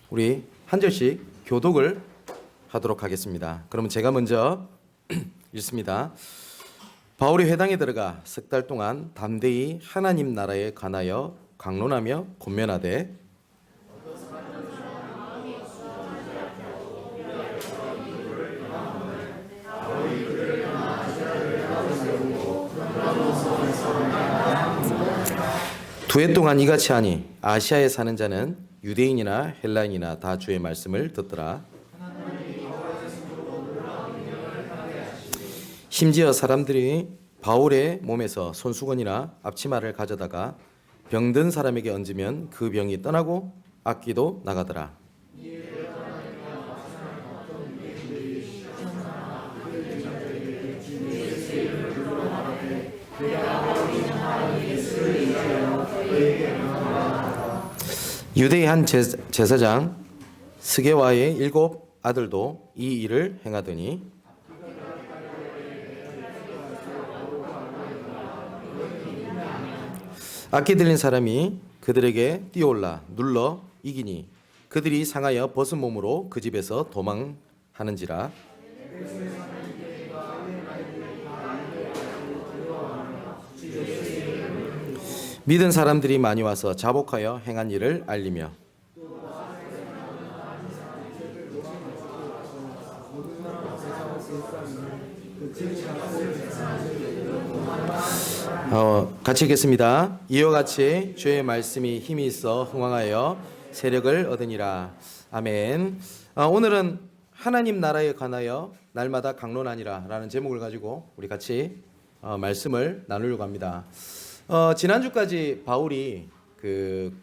우리 한 절씩 교독을 하도록 하겠습니다. 그러면 제가 먼저 읽습니다. 바울이 회당에 들어가 석 달 동안 담대히 하나님 나라에 관하여 강론하며 권면하되 두 해 동안 이같이 하니 아시아에 사는 자는 유대인이나 헬라인이나 다 주의 말씀을 듣더라. 심지어 사람들이 바울의 몸에서 손수건이나 앞치마를 가져다가 병든 사람에게 얹으면 그 병이 떠나고 악기도 나가더라. 유대의 한 제사장 스게와의 7 아들도 이 일을 행하더니 악기 들린 사람이 그들에게 뛰어올라 눌러 이기니 그들이 상하여 벗은 몸으로 그 집에서 도망하는지라. 믿은 사람들이 많이 와서 자복하여 행한 일을 알리며 같이 읽겠습니다. 이와 같이 주의 말씀이 힘이 있어 흥왕하여 세력을 얻으니라. 아멘. 오늘은 하나님 나라에 관하여 날마다 강론하니라 라는 제목을 가지고 우리 같이 말씀을 나누려고 합니다. 지난주까지 바울이 그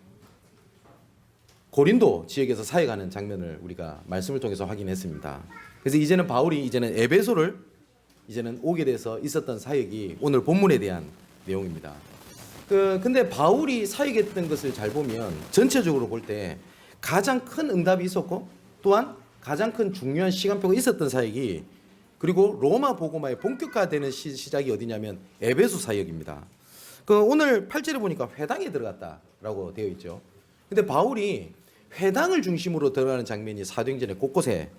고린도 지역에서 사역하는 장면을 우리가 말씀을 통해서 확인했습니다. 그래서 이제는 바울이 에베소를 오게 돼서 있었던 사역이 오늘 본문에 대한 내용입니다. 근데 바울이 사역했던 것을 잘 보면 전체적으로 볼 때 가장 큰 응답이 있었고 또한 가장 큰 중요한 시간표가 있었던 사역이 그리고 로마 복음화의 본격화되는 시작이 어디냐면 에베소 사역입니다. 오늘 8절에 보니까 회당에 들어갔다라고 되어 있죠. 근데 바울이 회당을 중심으로 들어가는 장면이 사도행전에 곳곳에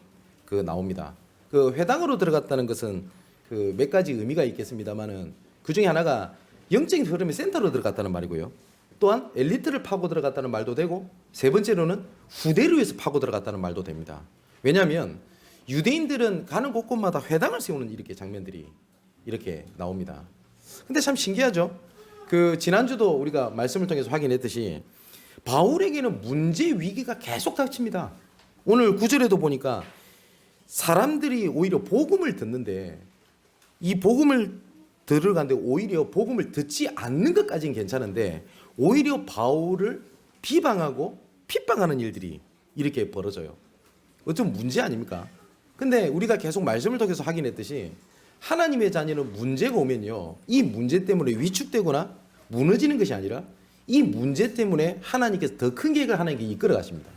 나옵니다. 회당으로 들어갔다는 것은 몇 가지 의미가 있겠습니다만은 그 중에 하나가 영적인 흐름의 센터로 들어갔다는 말이고요. 또한 엘리트를 파고 들어갔다는 말도 되고 세 번째로는 후대를 위해서 파고 들어갔다는 말도 됩니다. 왜냐하면 유대인들은 가는 곳곳마다 회당을 세우는 이렇게 장면들이 이렇게 나옵니다. 근데 참 신기하죠. 지난주도 우리가 말씀을 통해서 확인했듯이 바울에게는 문제 위기가 계속 닥칩니다. 오늘 9절에도 보니까 사람들이 오히려 복음을 듣는데 이 복음을 들어가는데 오히려 복음을 듣지 않는 것까지는 괜찮은데 오히려 바울을 비방하고 핍박하는 일들이 이렇게 벌어져요. 어쩌면 문제 아닙니까? 근데 우리가 계속 말씀을 통해서 확인했듯이 하나님의 자녀는 문제가 오면요, 이 문제 때문에 위축되거나 무너지는 것이 아니라 이 문제 때문에 하나님께서 더 큰 계획을 하나님께 이끌어 가십니다.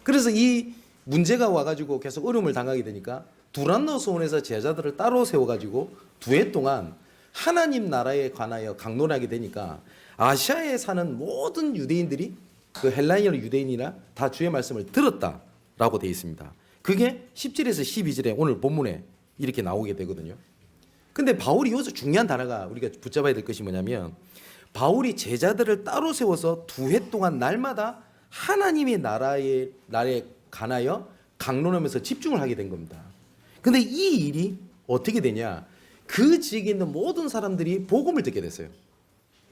그래서 이 문제가 와가지고 계속 어려움을 당하게 되니까 두란노 소원에서 제자들을 따로 세워가지고 2해 동안 하나님 나라에 관하여 강론하게 되니까 아시아에 사는 모든 유대인들이 헬라인이나 유대인이나 다 주의 말씀을 들었다라고 되어 있습니다. 그게 10절에서 12절에 오늘 본문에 이렇게 나오게 되거든요. 근데 바울이 여기서 중요한 단어가 우리가 붙잡아야 될 것이 뭐냐면 바울이 제자들을 따로 세워서 2해 동안 날마다 하나님의 나라에 관하여 강론하면서 집중을 하게 된 겁니다. 근데 이 일이 어떻게 되냐? 그 지역에 있는 모든 사람들이 복음을 듣게 됐어요.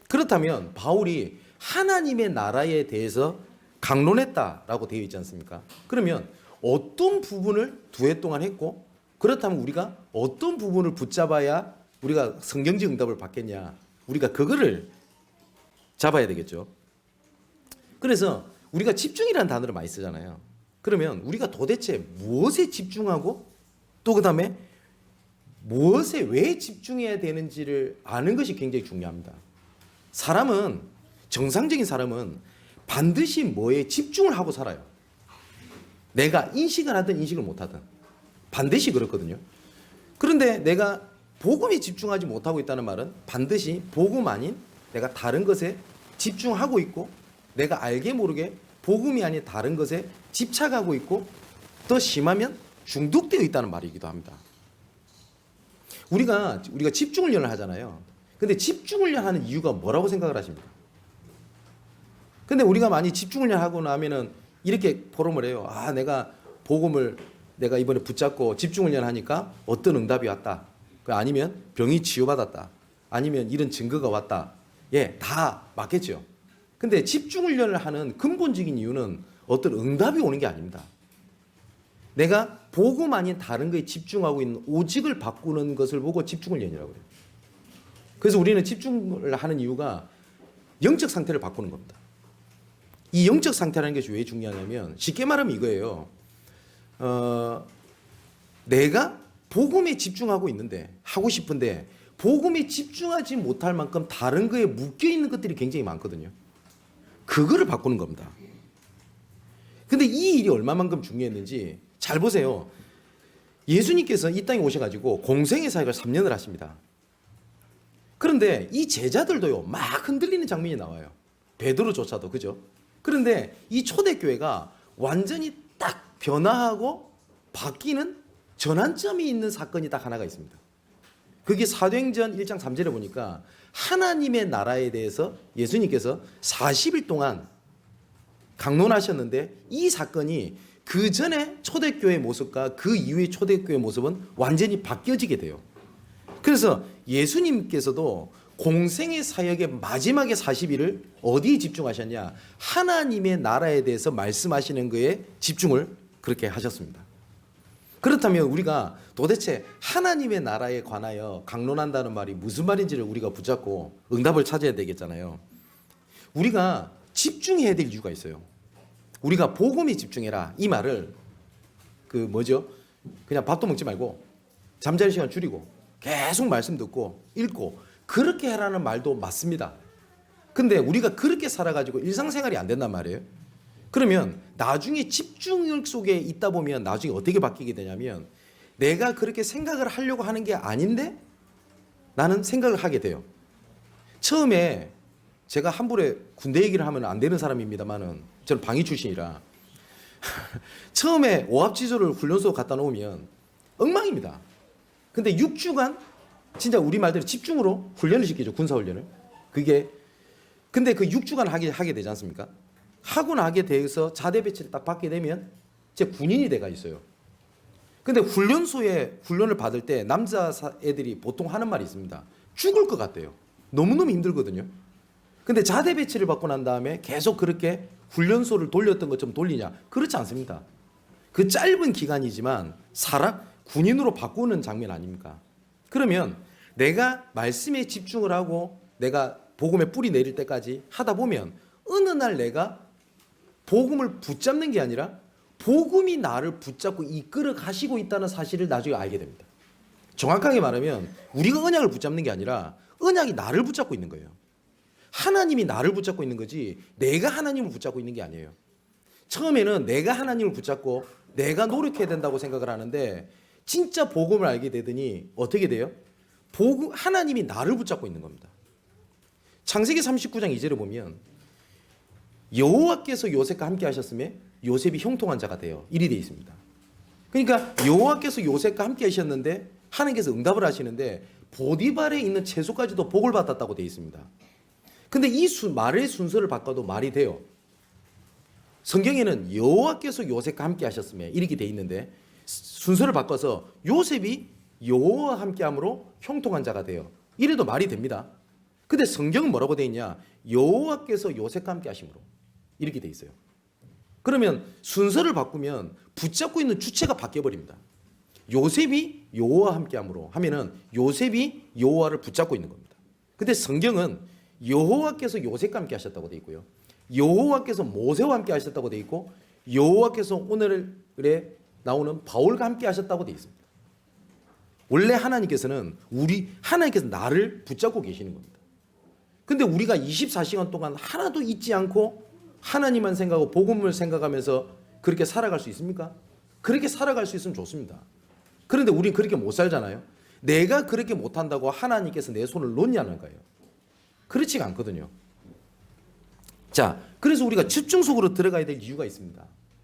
그렇다면 바울이 하나님의 나라에 대해서 강론했다라고 되어 있지 않습니까? 그러면 어떤 부분을 2해 동안 했고 그렇다면 우리가 어떤 부분을 붙잡아야 우리가 성경적 응답을 받겠냐? 우리가 그거를 잡아야 되겠죠. 그래서 우리가 집중이라는 단어를 많이 쓰잖아요. 그러면 우리가 도대체 무엇에 집중하고 또 그다음에 무엇에 왜 집중해야 되는지를 아는 것이 굉장히 중요합니다. 정상적인 사람은 반드시 뭐에 집중을 하고 살아요. 내가 인식을 하든 인식을 못하든 반드시 그렇거든요. 그런데 내가 복음에 집중하지 못하고 있다는 말은 반드시 복음 아닌 내가 다른 것에 집중하고 있고 내가 알게 모르게 복음이 아닌 다른 것에 집착하고 있고 더 심하면 중독되어 있다는 말이기도 합니다. 우리가 집중 훈련을 하잖아요. 근데 집중 훈련하는 이유가 뭐라고 생각을 하십니까? 근데 우리가 많이 집중 훈련하고 나면은 이렇게 포럼을 해요. 아, 내가 복음을 내가 이번에 붙잡고 집중 훈련하니까 어떤 응답이 왔다. 아니면 병이 치유받았다. 아니면 이런 증거가 왔다. 예, 다 맞겠죠. 근데 집중 훈련을 하는 근본적인 이유는 어떤 응답이 오는 게 아닙니다. 내가 복음 아닌 다른 거에 집중하고 있는 오직을 바꾸는 것을 보고 집중 훈련이라고 해요. 그래서 우리는 집중을 하는 이유가 영적 상태를 바꾸는 겁니다. 이 영적 상태라는 것이 왜 중요하냐면 쉽게 말하면 이거예요. 내가 복음에 집중하고 있는데 하고 싶은데 복음에 집중하지 못할 만큼 다른 거에 묶여 있는 것들이 굉장히 많거든요. 그거를 바꾸는 겁니다. 근데 이 일이 얼마만큼 중요했는지 잘 보세요. 예수님께서 이 땅에 오셔가지고 공생의 사역을 3년을 하십니다. 그런데 이 제자들도요 막 흔들리는 장면이 나와요. 베드로조차도 그죠? 그런데 이 초대교회가 완전히 딱 변화하고 바뀌는 전환점이 있는 사건이 딱 하나가 있습니다. 그게 사도행전 1장 3절에 보니까 하나님의 나라에 대해서 예수님께서 40일 동안 강론하셨는데 이 사건이 그 전에 초대교회의 모습과 그 이후의 초대교회의 모습은 완전히 바뀌어지게 돼요. 그래서 예수님께서도 공생의 사역의 마지막의 40일을 어디에 집중하셨냐? 하나님의 나라에 대해서 말씀하시는 거에 집중을 그렇게 하셨습니다. 그렇다면 우리가 도대체 하나님의 나라에 관하여 강론한다는 말이 무슨 말인지를 우리가 붙잡고 응답을 찾아야 되겠잖아요. 우리가 집중해야 될 이유가 있어요. 우리가 복음에 집중해라 이 말을 그냥 밥도 먹지 말고 잠자리 시간 줄이고 계속 말씀 듣고 읽고 그렇게 해라는 말도 맞습니다. 근데 우리가 그렇게 살아가지고 일상생활이 안 된단 말이에요. 그러면 나중에 집중력 속에 있다 보면 나중에 어떻게 바뀌게 되냐면 내가 그렇게 생각을 하려고 하는 게 아닌데 나는 생각을 하게 돼요. 처음에 제가 함부로 군대 얘기를 하면 안 되는 사람입니다만은 저는 방위 출신이라 처음에 오합지졸을 훈련소 갖다 놓으면 엉망입니다. 근데 6주간 진짜 우리 말대로 집중으로 훈련을 시키죠. 군사훈련을. 근데 그 6주간 하게 되지 않습니까? 하고 나게 돼서 자대 배치를 딱 받게 되면 이제 군인이 돼가 있어요. 근데 훈련소에 훈련을 받을 때 남자 애들이 보통 하는 말이 있습니다. 죽을 것 같대요. 너무너무 힘들거든요. 근데 자대 배치를 받고 난 다음에 계속 그렇게 훈련소를 돌렸던 것처럼 돌리냐? 그렇지 않습니다. 그 짧은 기간이지만 군인으로 바꾸는 장면 아닙니까? 그러면 내가 말씀에 집중을 하고 내가 복음에 뿌리 내릴 때까지 하다 보면 어느 날 내가 복음을 붙잡는 게 아니라 복음이 나를 붙잡고 이끌어 가시고 있다는 사실을 나중에 알게 됩니다. 정확하게 말하면 우리가 언약을 붙잡는 게 아니라 언약이 나를 붙잡고 있는 거예요. 하나님이 나를 붙잡고 있는 거지 내가 하나님을 붙잡고 있는 게 아니에요. 처음에는 내가 하나님을 붙잡고 내가 노력해야 된다고 생각을 하는데 진짜 복음을 알게 되더니 어떻게 돼요? 하나님이 나를 붙잡고 있는 겁니다. 창세기 39장 2절에 보면 여호와께서 요셉과 함께 하셨음에 요셉이 형통한 자가 되어 일이 되어 있습니다. 그러니까 여호와께서 요셉과 함께 하셨는데 하나님께서 응답을 하시는데 보디발에 있는 채소까지도 복을 받았다고 되어 있습니다. 근데 이 말의 순서를 바꿔도 말이 돼요. 성경에는 여호와께서 요셉과 함께 하셨음에 이렇게 되어 있는데 순서를 바꿔서 요셉이 여호와와 함께함으로 형통한 자가 되어 이래도 말이 됩니다. 근데 성경은 뭐라고 되어 있냐? 여호와께서 요셉과 함께 하심으로 이렇게 되어 있어요. 그러면 순서를 바꾸면 붙잡고 있는 주체가 바뀌어 버립니다. 요셉이 여호와와 함께함으로 하면은 요셉이 여호와를 붙잡고 있는 겁니다. 근데 성경은 여호와께서 요셉과 함께 하셨다고 되어 있고요. 여호와께서 모세와 함께 하셨다고 되어 있고 여호와께서 오늘에 나오는 바울과 함께 하셨다고 되어 있습니다. 원래 하나님께서는 하나님께서 나를 붙잡고 계시는 겁니다. 근데 우리가 24시간 동안 하나도 잊지 않고 하나님만 생각하고 복음을 생각하면서 그렇게 살아갈 수 있습니까? 그렇게 살아갈 수 있으면 좋습니다. 그런데 우리는 그렇게 못 살잖아요. 내가 그렇게 못한다고 하나님께서 내 손을 놓냐는 거예요. 그렇지가 않거든요. 자, 그래서 우리가 집중 속으로 들어가야 될 이유가 있습니다.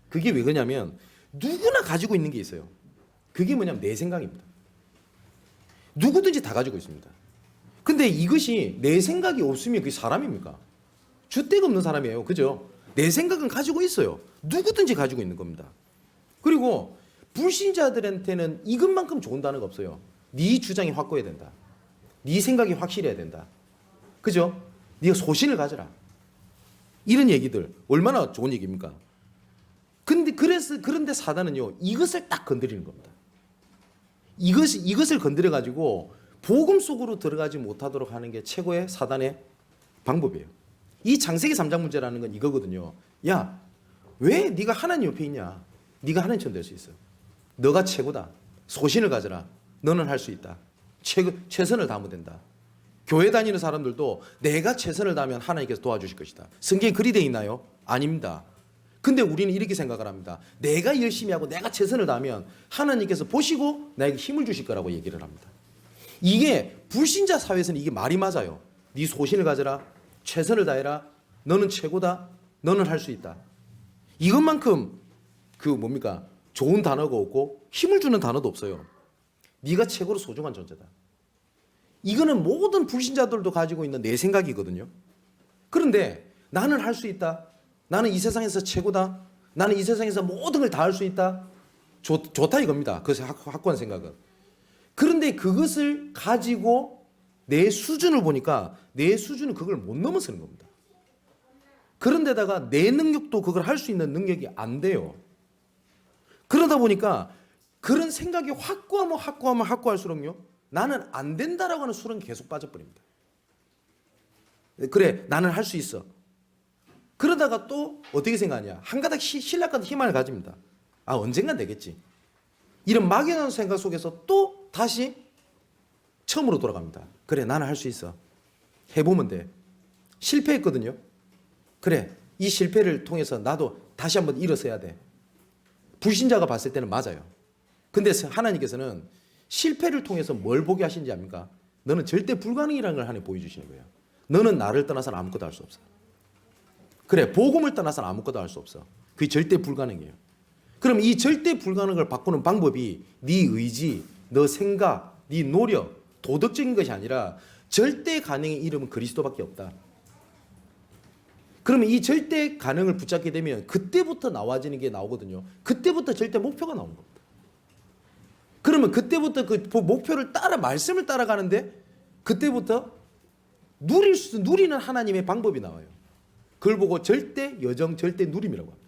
그게 왜 그러냐면 누구나 가지고 있는 게 있어요. 그게 뭐냐면 내 생각입니다. 누구든지 다 가지고 있습니다. 근데 이것이 내 생각이 없으면 그게 사람입니까? 주대가 없는 사람이에요. 그죠? 내 생각은 가지고 있어요. 누구든지 가지고 있는 겁니다. 그리고 불신자들한테는 이것만큼 좋은 단어가 없어요. 네 주장이 확고해야 된다. 네 생각이 확실해야 된다. 그죠? 네가 소신을 가져라. 이런 얘기들 얼마나 좋은 얘기입니까? 그런데 사단은요, 이것을 딱 건드리는 겁니다. 이것을 건드려 가지고 복음 속으로 들어가지 못하도록 하는 게 최고의 사단의 방법이에요. 이 창세기 3장 문제라는 건 이거거든요. 야, 왜 네가 하나님 옆에 있냐? 네가 하나님처럼 될 수 있어. 너가 최고다. 소신을 가져라. 너는 할 수 있다. 최선을 다하면 된다. 교회 다니는 사람들도 내가 최선을 다하면 하나님께서 도와주실 것이다. 성경에 그리 되어 있나요? 아닙니다. 근데 우리는 이렇게 생각을 합니다. 내가 열심히 하고 내가 최선을 다하면 하나님께서 보시고 나에게 힘을 주실 거라고 얘기를 합니다. 이게 불신자 사회에서는 이게 말이 맞아요. 네 소신을 가져라. 최선을 다해라. 너는 최고다. 너는 할 수 있다. 이것만큼 좋은 단어가 없고 힘을 주는 단어도 없어요. 네가 최고로 소중한 존재다. 이거는 모든 불신자들도 가지고 있는 내 생각이거든요. 그런데 나는 할 수 있다. 나는 이 세상에서 최고다. 나는 이 세상에서 모든 걸 다 할 수 있다. 좋다 이겁니다. 그 확고한 생각은. 그런데 그것을 가지고 내 수준을 보니까 내 수준은 그걸 못 넘어서는 겁니다. 그런데다가 내 능력도 그걸 할 수 있는 능력이 안 돼요. 그러다 보니까 그런 생각이 확고할수록요, 나는 안 된다라고 하는 수렁이 계속 빠져버립니다. 그래, 나는 할 수 있어. 그러다가 또 어떻게 생각하냐? 한 가닥 신락 같은 희망을 가집니다. 아, 언젠간 되겠지. 이런 막연한 생각 속에서 또 다시 처음으로 돌아갑니다. 그래, 나는 할 수 있어. 해보면 돼. 실패했거든요. 그래, 이 실패를 통해서 나도 다시 한번 일어서야 돼. 불신자가 봤을 때는 맞아요. 근데 하나님께서는 실패를 통해서 뭘 보게 하신지 압니까? 너는 절대 불가능이라는 걸 하나님 보여주시는 거예요. 너는 나를 떠나서는 아무것도 할 수 없어. 그래, 복음을 떠나서는 아무것도 할 수 없어. 그게 절대 불가능이에요. 그럼 이 절대 불가능을 바꾸는 방법이 네 의지, 너 생각, 네 노력, 도덕적인 것이 아니라 절대 가능의 이름은 그리스도밖에 없다. 그러면 이 절대 가능을 붙잡게 되면 그때부터 나와지는 게 나오거든요. 그때부터 절대 목표가 나오는 겁니다. 그러면 그때부터 그 목표를 말씀을 따라가는데 그때부터 누리는 하나님의 방법이 나와요. 그걸 보고 절대 여정, 절대 누림이라고 합니다.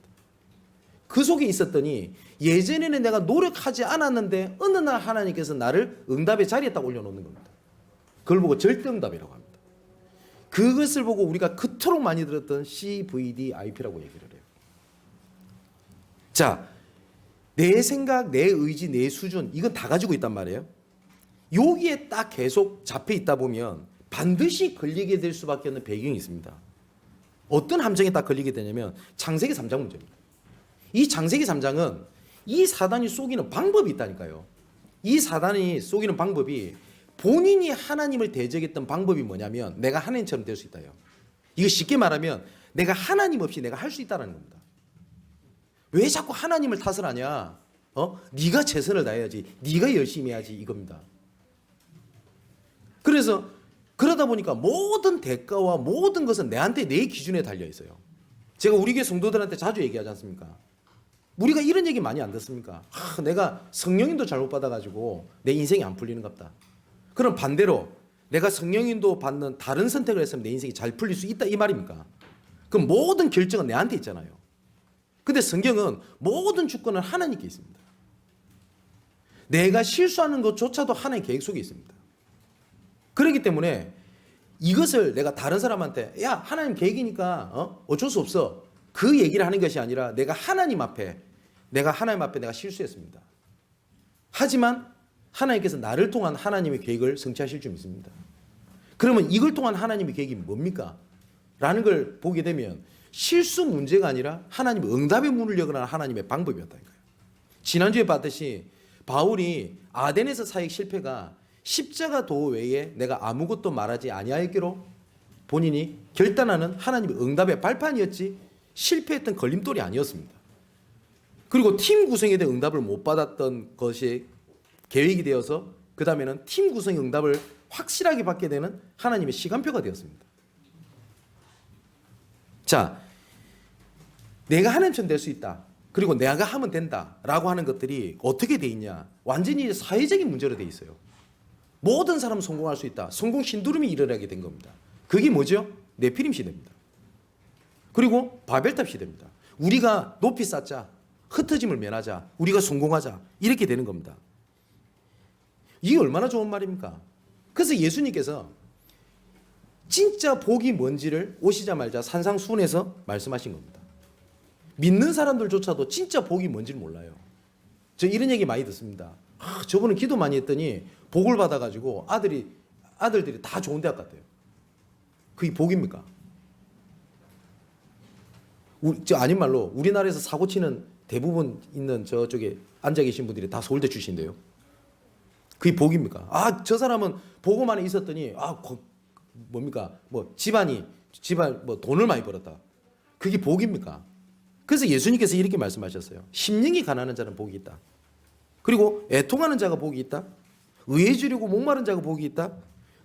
그 속에 있었더니 예전에는 내가 노력하지 않았는데 어느 날 하나님께서 나를 응답의 자리에 딱 올려놓는 겁니다. 그걸 보고 절대 응답이라고 합니다. 그것을 보고 우리가 그토록 많이 들었던 CVDIP라고 얘기를 해요. 자, 내 생각, 내 의지, 내 수준, 이건 다 가지고 있단 말이에요. 여기에 딱 계속 잡혀 있다 보면 반드시 걸리게 될 수밖에 없는 배경이 있습니다. 어떤 함정에 딱 걸리게 되냐면 창세기 3장 문제입니다. 이 창세기 3장은 이 사단이 속이는 방법이 있다니까요. 이 사단이 속이는 방법이 본인이 하나님을 대적했던 방법이 뭐냐면 내가 하나님처럼 될 수 있다요. 이거 쉽게 말하면 내가 하나님 없이 내가 할 수 있다는 겁니다. 왜 자꾸 하나님을 탓을 하냐? 네가 최선을 다해야지. 네가 열심히 해야지 이겁니다. 그래서 그러다 보니까 모든 대가와 모든 것은 내한테 내 기준에 달려 있어요. 제가 우리 교회 성도들한테 자주 얘기하지 않습니까? 우리가 이런 얘기 많이 안 듣습니까? 내가 성령인도 잘못 받아가지고 내 인생이 안 풀리는갑다. 그럼 반대로 내가 성령인도 받는 다른 선택을 했으면 내 인생이 잘 풀릴 수 있다 이 말입니까? 그럼 모든 결정은 내한테 있잖아요. 근데 성경은 모든 주권은 하나님께 있습니다. 내가 실수하는 것조차도 하나님의 계획 속에 있습니다. 그렇기 때문에 이것을 내가 다른 사람한테 야 하나님 계획이니까 어쩔 수 없어 그 얘기를 하는 것이 아니라 내가 하나님 앞에 내가 실수했습니다. 하지만 하나님께서 나를 통한 하나님의 계획을 성취하실 줄 믿습니다. 그러면 이걸 통한 하나님의 계획이 뭡니까? 라는 걸 보게 되면 실수 문제가 아니라 하나님의 응답의 문을 여는 하나님의 방법이었다니까요. 지난주에 봤듯이 바울이 아덴에서 사역 실패가 십자가 도 외에 내가 아무것도 말하지 아니하였기로 본인이 결단하는 하나님의 응답의 발판이었지 실패했던 걸림돌이 아니었습니다. 그리고 팀 구성에 대한 응답을 못 받았던 것이 계획이 되어서 그 다음에는 팀 구성의 응답을 확실하게 받게 되는 하나님의 시간표가 되었습니다. 자, 내가 하나님처럼 될 수 있다. 그리고 내가 하면 된다라고 하는 것들이 어떻게 돼 있냐? 완전히 사회적인 문제로 돼 있어요. 모든 사람은 성공할 수 있다. 성공 신두름이 일어나게 된 겁니다. 그게 뭐죠? 네피림 시대입니다. 그리고 바벨탑 시대입니다. 우리가 높이 쌓자, 흩어짐을 면하자, 우리가 성공하자 이렇게 되는 겁니다. 이게 얼마나 좋은 말입니까? 그래서 예수님께서 진짜 복이 뭔지를 오시자마자 산상수훈에서 말씀하신 겁니다. 믿는 사람들조차도 진짜 복이 뭔지를 몰라요. 저 이런 얘기 많이 듣습니다. 저분은 기도 많이 했더니 복을 받아가지고 아들들이 다 좋은 대학 갔대요. 그게 복입니까? 아닌 말로 우리나라에서 사고 치는 대부분 있는 저쪽에 앉아 계신 분들이 다 서울대 출신인데요. 그게 복입니까? 저 사람은 복음만에 있었더니 뭡니까? 집안 돈을 많이 벌었다. 그게 복입니까? 그래서 예수님께서 이렇게 말씀하셨어요. 심령이 가난한 자는 복이 있다. 그리고 애통하는 자가 복이 있다. 의에 주려고 목마른 자가 복이 있다.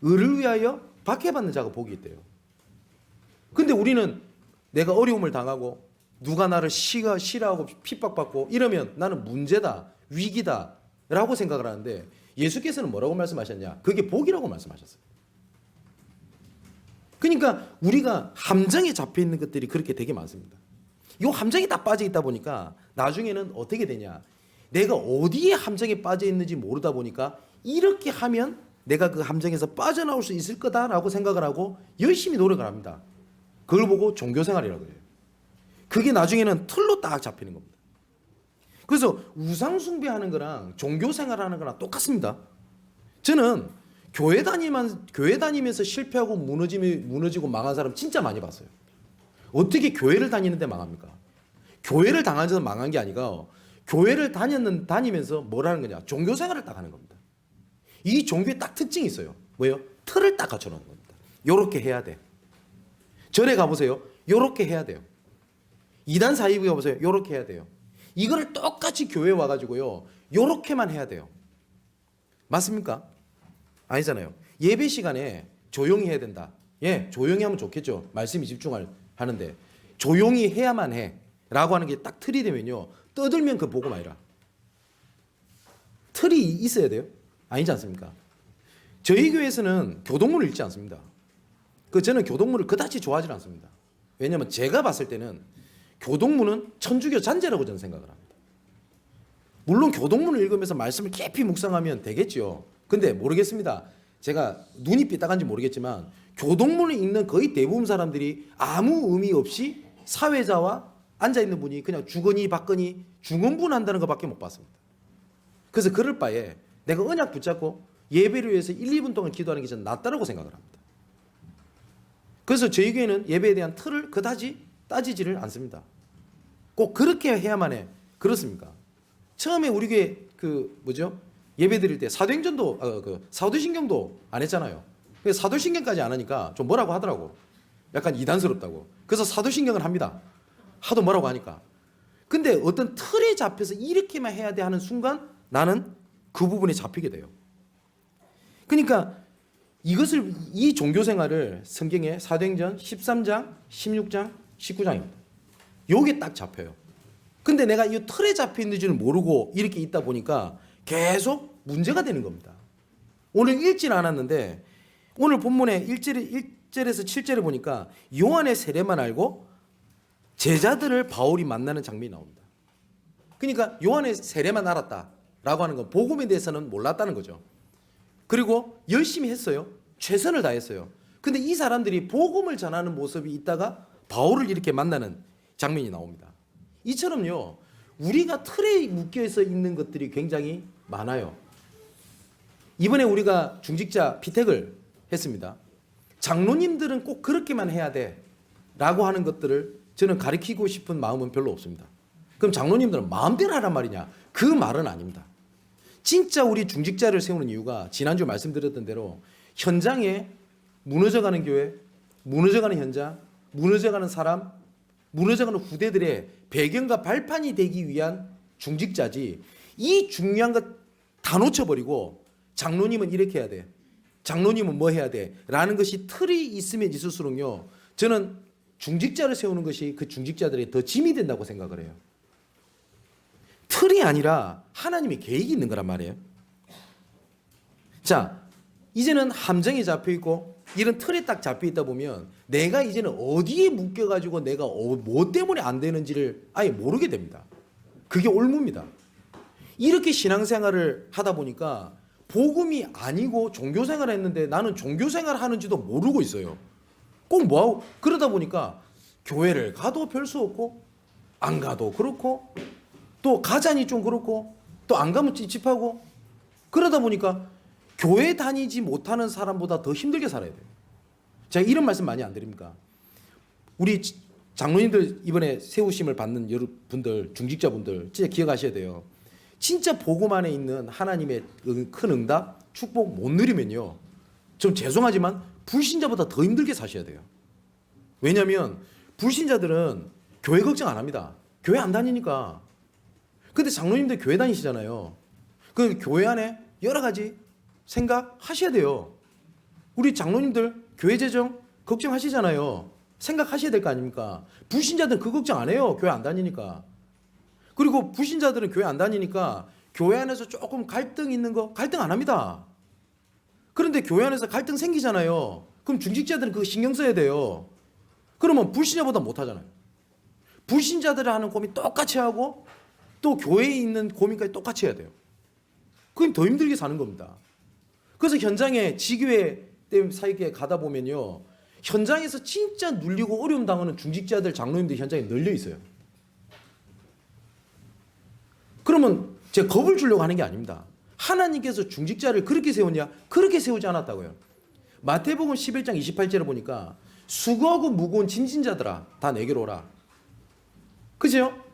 의를 위하여 박해받는 자가 복이 있대요. 근데 우리는 내가 어려움을 당하고 누가 나를 싫어하고 핍박받고 이러면 나는 문제다, 위기다 라고 생각을 하는데 예수께서는 뭐라고 말씀하셨냐? 그게 복이라고 말씀하셨어요. 그러니까 우리가 함정에 잡혀 있는 것들이 그렇게 되게 많습니다. 이 함정에 다 빠져 있다 보니까 나중에는 어떻게 되냐? 내가 어디에 함정에 빠져 있는지 모르다 보니까 이렇게 하면 내가 그 함정에서 빠져나올 수 있을 거다라고 생각을 하고 열심히 노력을 합니다. 그걸 보고 종교생활이라고 해요. 그게 나중에는 틀로 딱 잡히는 겁니다. 그래서 우상숭배하는 거랑 종교생활하는 거랑 똑같습니다. 저는 교회 다니면서 실패하고 무너지고 망한 사람 진짜 많이 봤어요. 어떻게 교회를 다니는데 망합니까? 교회를 당하면서 망한 게 아니라 교회를 다니면서 뭘 하는 거냐? 종교생활을 딱 하는 겁니다. 이 종교에 딱 특징이 있어요. 뭐예요? 틀을 딱 갖춰놓은 겁니다. 요렇게 해야 돼. 절에 가보세요. 요렇게 해야 돼요. 이단 사이비 가보세요. 요렇게 해야 돼요. 이거를 똑같이 교회에 와가지고요. 요렇게만 해야 돼요. 맞습니까? 아니잖아요. 예배 시간에 조용히 해야 된다. 예, 조용히 하면 좋겠죠. 말씀이 하는데 조용히 해야만 해 라고 하는 게 딱 틀이 되면요. 떠들면 그 복음 아니라. 틀이 있어야 돼요. 아니지 않습니까? 저희 교회에서는 교동문을 읽지 않습니다. 저는 교동문을 그다지 좋아하지 않습니다. 왜냐하면 제가 봤을 때는 교동문은 천주교 잔재라고 저는 생각을 합니다. 물론 교동문을 읽으면서 말씀을 깊이 묵상하면 되겠죠. 근데 모르겠습니다. 제가 눈이 삐딱한지 모르겠지만 교동문을 읽는 거의 대부분 사람들이 아무 의미 없이 사회자와 앉아있는 분이 그냥 주거니 받거니 중언부언한다는 것밖에 못 봤습니다. 그래서 그럴 바에 내가 언약 붙잡고 예배를 위해서 1, 2분 동안 기도하는 게 저는 낫다라고 생각을 합니다. 그래서 저희 교회는 예배에 대한 틀을 그다지 따지지를 않습니다. 꼭 그렇게 해야만 해. 그렇습니까? 처음에 우리 교회 예배 드릴 때 사도행전도 사도신경도 안 했잖아요. 그래서 사도신경까지 안 하니까 좀 뭐라고 하더라고. 약간 이단스럽다고. 그래서 사도신경을 합니다. 하도 뭐라고 하니까. 근데 어떤 틀에 잡혀서 이렇게만 해야 돼 하는 순간 나는 그 부분에 잡히게 돼요. 그러니까 이 종교 생활을 성경에 사도행전 13장, 16장, 19장입니다. 요게 딱 잡혀요. 근데 내가 이 틀에 잡혀 있는지를 모르고 이렇게 있다 보니까 계속 문제가 되는 겁니다. 오늘 읽지는 않았는데 오늘 본문에 1절에서 7절에 보니까 요한의 세례만 알고 제자들을 바울이 만나는 장면이 나옵니다. 그러니까 요한의 세례만 알았다라고 하는 건 복음에 대해서는 몰랐다는 거죠. 그리고 열심히 했어요. 최선을 다했어요. 근데 이 사람들이 복음을 전하는 모습이 있다가 바울을 이렇게 만나는 장면이 나옵니다. 이처럼요. 우리가 틀에 묶여서 있는 것들이 굉장히 많아요. 이번에 우리가 중직자 피택을 했습니다. 장로님들은 꼭 그렇게만 해야 돼 라고 하는 것들을 저는 가르치고 싶은 마음은 별로 없습니다. 그럼 장로님들은 마음대로 하란 말이냐? 그 말은 아닙니다. 진짜 우리 중직자를 세우는 이유가 지난주 말씀드렸던 대로 현장에 무너져가는 교회, 무너져가는 현장, 무너져가는 사람, 무너져가는 후대들의 배경과 발판이 되기 위한 중직자지, 이 중요한 것 다 놓쳐버리고 장로님은 이렇게 해야 돼, 장로님은 뭐 해야 돼 라는 것이 틀이 있으면 있을수록요, 저는 중직자를 세우는 것이 그 중직자들이 더 짐이 된다고 생각을 해요. 틀이 아니라 하나님의 계획이 있는 거란 말이에요. 자, 이제는 함정에 잡혀 있고 이런 틀에 딱 잡혀 있다 보면 내가 이제는 어디에 묶여가지고 내가 뭐 때문에 안 되는지를 아예 모르게 됩니다. 그게 올무입니다. 이렇게 신앙생활을 하다 보니까 복음이 아니고 종교생활을 했는데 나는 종교생활을 하는지도 모르고 있어요. 꼭 뭐하고 그러다 보니까 교회를 가도 별 수 없고 안 가도 그렇고 또 가자니 좀 그렇고 또 안 가면 찝찝하고, 그러다 보니까 교회 다니지 못하는 사람보다 더 힘들게 살아야 돼요. 제가 이런 말씀 많이 안 드립니까? 우리 장로님들 이번에 세우심을 받는 여러분들, 중직자분들 진짜 기억하셔야 돼요. 진짜 복음 안에 있는 하나님의 큰 응답, 축복 못 누리면요, 좀 죄송하지만 불신자보다 더 힘들게 사셔야 돼요. 왜냐하면 불신자들은 교회 걱정 안 합니다. 교회 안 다니니까. 근데 장로님들 교회 다니시잖아요. 그 교회 안에 여러 가지 생각하셔야 돼요. 우리 장로님들 교회 재정 걱정하시잖아요. 생각하셔야 될 거 아닙니까? 불신자들은 그 걱정 안 해요. 교회 안 다니니까. 그리고 불신자들은 교회 안 다니니까 교회 안에서 조금 갈등 있는 거 갈등 안 합니다. 그런데 교회 안에서 갈등 생기잖아요. 그럼 중직자들은 그거 신경 써야 돼요. 그러면 불신자보다 못 하잖아요. 불신자들이 하는 고민 똑같이 하고 또 교회에 있는 고민까지 똑같이 해야 돼요. 그럼 더 힘들게 사는 겁니다. 그래서 현장에 지교회 사이에 가다 보면요, 현장에서 진짜 눌리고 어려움 당하는 중직자들, 장로님들 현장에 널려 있어요. 그러면 제가 겁을 주려고 하는 게 아닙니다. 하나님께서 중직자를 그렇게 세웠냐? 그렇게 세우지 않았다고요. 마태복음 11장 28절을 보니까 수고하고 무거운 짐진 자들아 다 내게로 오라. 그죠?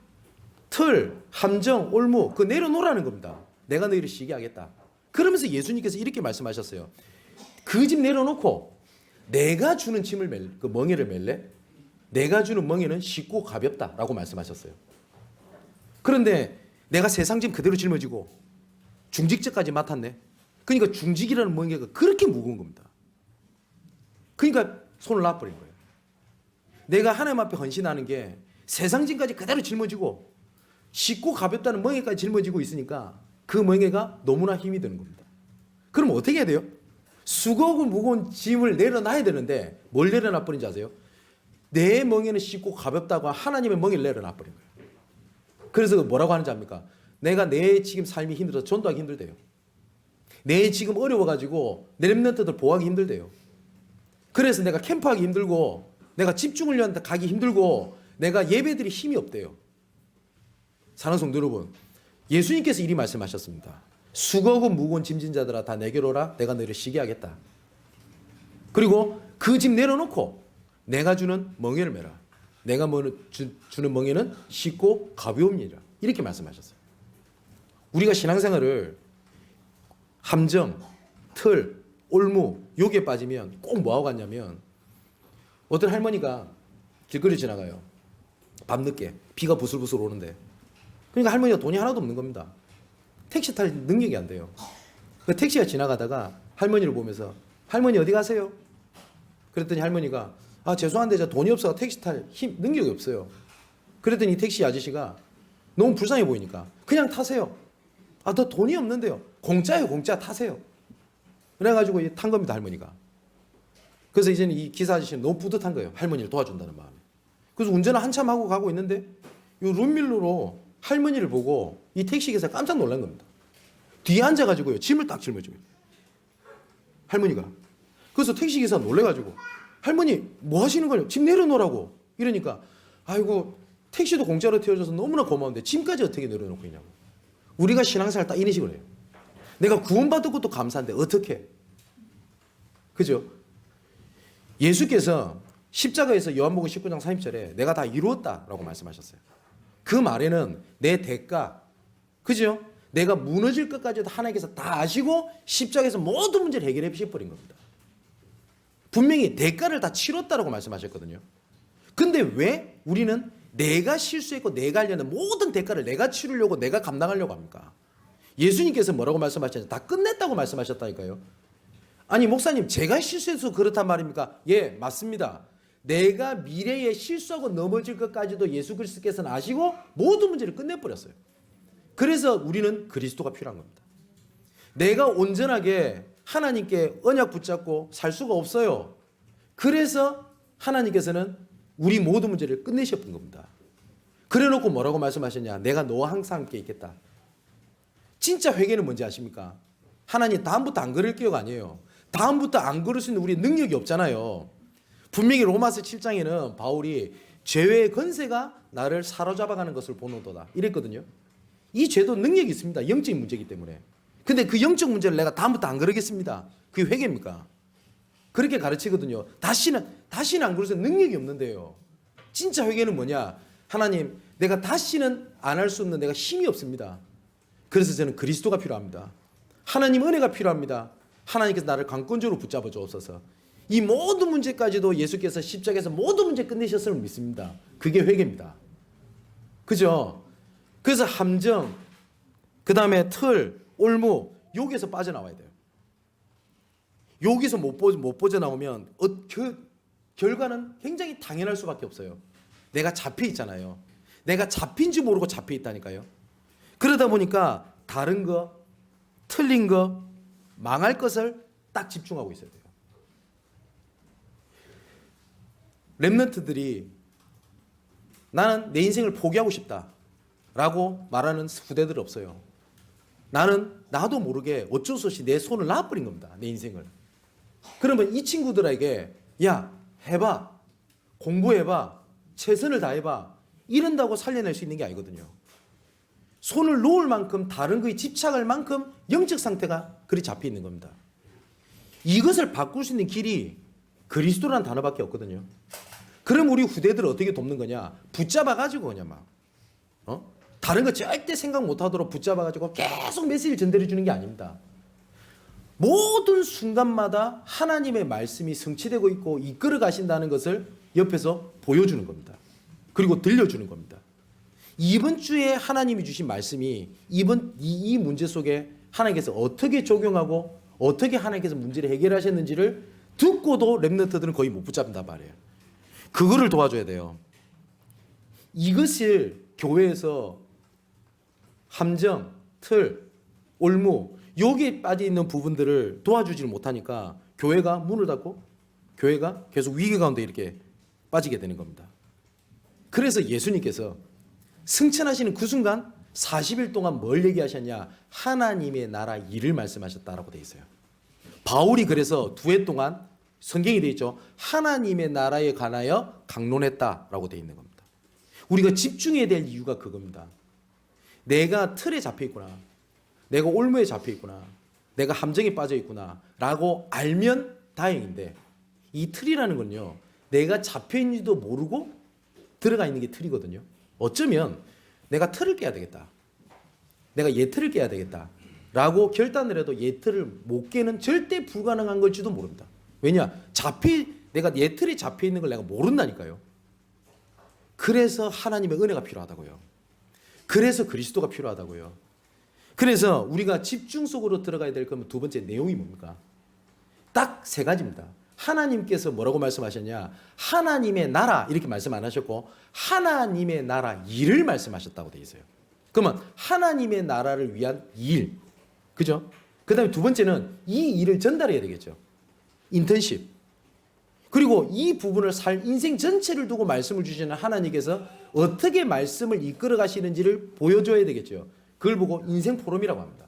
틀, 함정, 올무 그거 내려놓으라는 겁니다. 내가 너희를 쉬게 하겠다. 그러면서 예수님께서 이렇게 말씀하셨어요. 그 짐 내려놓고 내가 주는 짐을 그 멍에를 멜래? 내가 주는 멍에는 쉽고 가볍다라고 말씀하셨어요. 그런데 내가 세상 짐 그대로 짊어지고 중직자까지 맡았네. 그러니까 중직이라는 멍에가 그렇게 무거운 겁니다. 그러니까 손을 놔버린 거예요. 내가 하나님 앞에 헌신하는 게 세상 짐까지 그대로 짊어지고 쉽고 가볍다는 멍에까지 짊어지고 있으니까 그 멍에가 너무나 힘이 드는 겁니다. 그럼 어떻게 해야 돼요? 수고하고 무거운 짐을 내려놔야 되는데 뭘 내려놔버린지 아세요? 내 멍에는 쉽고 가볍다고 하나님의 멍에를 내려놔버린 거예요. 그래서 뭐라고 하는지 압니까? 내가 내 지금 삶이 힘들어서 전도하기 힘들대요. 내 지금 어려워가지고 내 렘넌트들 보호하기 힘들대요. 그래서 내가 캠프하기 힘들고 내가 집중훈련 가기 힘들고 내가 예배드릴 힘이 없대요. 사랑하는 성도 여러분, 예수님께서 이리 말씀하셨습니다. 수고하고 무거운 짐진 자들아 다 내게로 오라. 내가 너희를 쉬게 하겠다. 그리고 그 짐 내려놓고 내가 주는 멍에를 메라. 내가 주는 멍에는 쉽고 가벼움이라. 이렇게 말씀하셨어요. 우리가 신앙생활을 함정, 틀, 올무, 욕에 빠지면 꼭 뭐하고 갔냐면, 어떤 할머니가 길거리 지나가요. 밤늦게 비가 부슬부슬 오는데, 그러니까 할머니가 돈이 하나도 없는 겁니다. 택시 탈 능력이 안 돼요. 그 택시가 지나가다가 할머니를 보면서 할머니 어디 가세요? 그랬더니 할머니가 죄송한데 저 돈이 없어서 택시 탈 능력이 없어요. 그랬더니 택시 아저씨가 너무 불쌍해 보이니까 그냥 타세요. 너 돈이 없는데요. 공짜예요, 공짜. 타세요. 그래가지고 탄 겁니다, 할머니가. 그래서 이제는 이 기사 아저씨는 너무 뿌듯한 거예요. 할머니를 도와준다는 마음에. 그래서 운전을 한참 하고 가고 있는데 이 룸밀러로 할머니를 보고 이 택시기사가 깜짝 놀란 겁니다. 뒤에 앉아가지고요, 짐을 딱 짊어지고 할머니가. 그래서 택시기사 놀래가지고 할머니 뭐 하시는 거예요? 짐 내려놓으라고. 이러니까 아이고 택시도 공짜로 태워줘서 너무나 고마운데 짐까지 어떻게 내려놓고 있냐고. 우리가 신앙생활 딱 이런 식으로 해요. 내가 구원받은 것도 감사한데 어떻게? 그죠? 예수께서 십자가에서 요한복음 19장 30절에 내가 다 이루었다라고 말씀하셨어요. 그 말에는 내 대가, 그죠? 내가 무너질 것까지도 하나님께서 다 아시고 십자가에서 모든 문제를 해결해 주셔버린 겁니다. 분명히 대가를 다 치렀다라고 말씀하셨거든요. 근데 왜 우리는 내가 실수했고 내가 하려는 모든 대가를 내가 치르려고 내가 감당하려고 합니까? 예수님께서 뭐라고 말씀하셨냐? 다 끝냈다고 말씀하셨다니까요. 아니 목사님 제가 실수해서 그렇단 말입니까? 예, 맞습니다. 내가 미래에 실수하고 넘어질 것까지도 예수 그리스도께서는 아시고 모든 문제를 끝내버렸어요. 그래서 우리는 그리스도가 필요한 겁니다. 내가 온전하게 하나님께 언약 붙잡고 살 수가 없어요. 그래서 하나님께서는 우리 모든 문제를 끝내셨던 겁니다. 그래놓고 뭐라고 말씀하셨냐? 내가 너와 항상 함께 있겠다. 진짜 회개는 뭔지 아십니까? 하나님 다음부터 안 그럴 기억 아니에요. 다음부터 안 그럴 수 있는 우리 능력이 없잖아요. 분명히 로마서 7장에는 바울이 죄의 건세가 나를 사로잡아가는 것을 보노도다 이랬거든요. 이 죄도 능력이 있습니다. 영적인 문제이기 때문에. 근데 그 영적 문제를 내가 다음부터 안 그러겠습니다. 그게 회개입니까? 그렇게 가르치거든요. 다시는 안 그러세요. 능력이 없는데요. 진짜 회개는 뭐냐? 하나님 내가 다시는 안 할 수 없는 내가 힘이 없습니다. 그래서 저는 그리스도가 필요합니다. 하나님 은혜가 필요합니다. 하나님께서 나를 강권적으로 붙잡아 주옵소서. 이 모든 문제까지도 예수께서 십자가에서 모든 문제 끝내셨음을 믿습니다. 그게 회개입니다. 그죠? 그래서 함정, 그 다음에 틀, 올무 여기에서 빠져나와야 돼요. 여기서 못 빠져나오면 결과는 굉장히 당연할 수밖에 없어요. 내가 잡혀 있잖아요. 내가 잡힌지 모르고 잡혀 있다니까요. 그러다 보니까 다른 거, 틀린 거, 망할 것을 딱 집중하고 있어야 돼요. 렘넌트들이 나는 내 인생을 포기하고 싶다 라고 말하는 후대들 없어요. 나도 모르게 어쩔 수 없이 내 손을 놔버린 겁니다. 내 인생을. 그러면 이 친구들에게 야 해봐, 공부해봐, 최선을 다해봐 이런다고 살려낼 수 있는 게 아니거든요. 손을 놓을 만큼 다른 거에 집착할 만큼 영적 상태가 그리 잡혀 있는 겁니다. 이것을 바꿀 수 있는 길이 그리스도라는 단어밖에 없거든요. 그럼 우리 후대들을 어떻게 돕는 거냐? 붙잡아가지고 그냥 막 다른 거 절대 생각 못하도록 붙잡아가지고 계속 메시지를 전달해 주는 게 아닙니다. 모든 순간마다 하나님의 말씀이 성취되고 있고 이끌어 가신다는 것을 옆에서 보여주는 겁니다. 그리고 들려주는 겁니다. 이번 주에 하나님이 주신 말씀이 이 문제 속에 하나님께서 어떻게 적용하고 어떻게 하나님께서 문제를 해결하셨는지를 듣고도 렘넌트들은 거의 못 붙잡는단 말이에요. 그거를 도와줘야 돼요. 이것을 교회에서 함정, 틀, 올무 여기에 빠져 있는 부분들을 도와주지를 못하니까 교회가 문을 닫고 교회가 계속 위기 가운데 이렇게 빠지게 되는 겁니다. 그래서 예수님께서 승천하시는 그 순간 40일 동안 뭘 얘기하셨냐? 하나님의 나라 일을 말씀하셨다라고 돼 있어요. 바울이 그래서 2해 동안 성경이 돼 있죠. 하나님의 나라에 관하여 강론했다라고 돼 있는 겁니다. 우리가 집중해야 될 이유가 그겁니다. 내가 틀에 잡혀 있구나. 내가 올무에 잡혀 있구나. 내가 함정에 빠져 있구나. 라고 알면 다행인데 이 틀이라는 건요. 내가 잡혀 있는지도 모르고 들어가 있는 게 틀이거든요. 어쩌면 내가 틀을 깨야 되겠다. 내가 얘 틀을 깨야 되겠다. 라고 결단을 해도 얘 틀을 못 깨는 절대 불가능한 걸지도 모릅니다. 왜냐? 내가 얘 틀에 잡혀 있는 걸 내가 모른다니까요. 그래서 하나님의 은혜가 필요하다고요. 그래서 그리스도가 필요하다고요. 그래서 우리가 집중 속으로 들어가야 될 거면 두 번째 내용이 뭡니까? 딱 3가지입니다. 하나님께서 뭐라고 말씀하셨냐? 하나님의 나라 이렇게 말씀 안 하셨고 하나님의 나라 일을 말씀하셨다고 돼 있어요. 그러면 하나님의 나라를 위한 일, 그죠? 그 다음에 두 번째는 이 일을 전달해야 되겠죠. 인턴십. 그리고 이 부분을 인생 전체를 두고 말씀을 주시는 하나님께서 어떻게 말씀을 이끌어 가시는지를 보여줘야 되겠죠. 그걸 보고 인생 포럼이라고 합니다.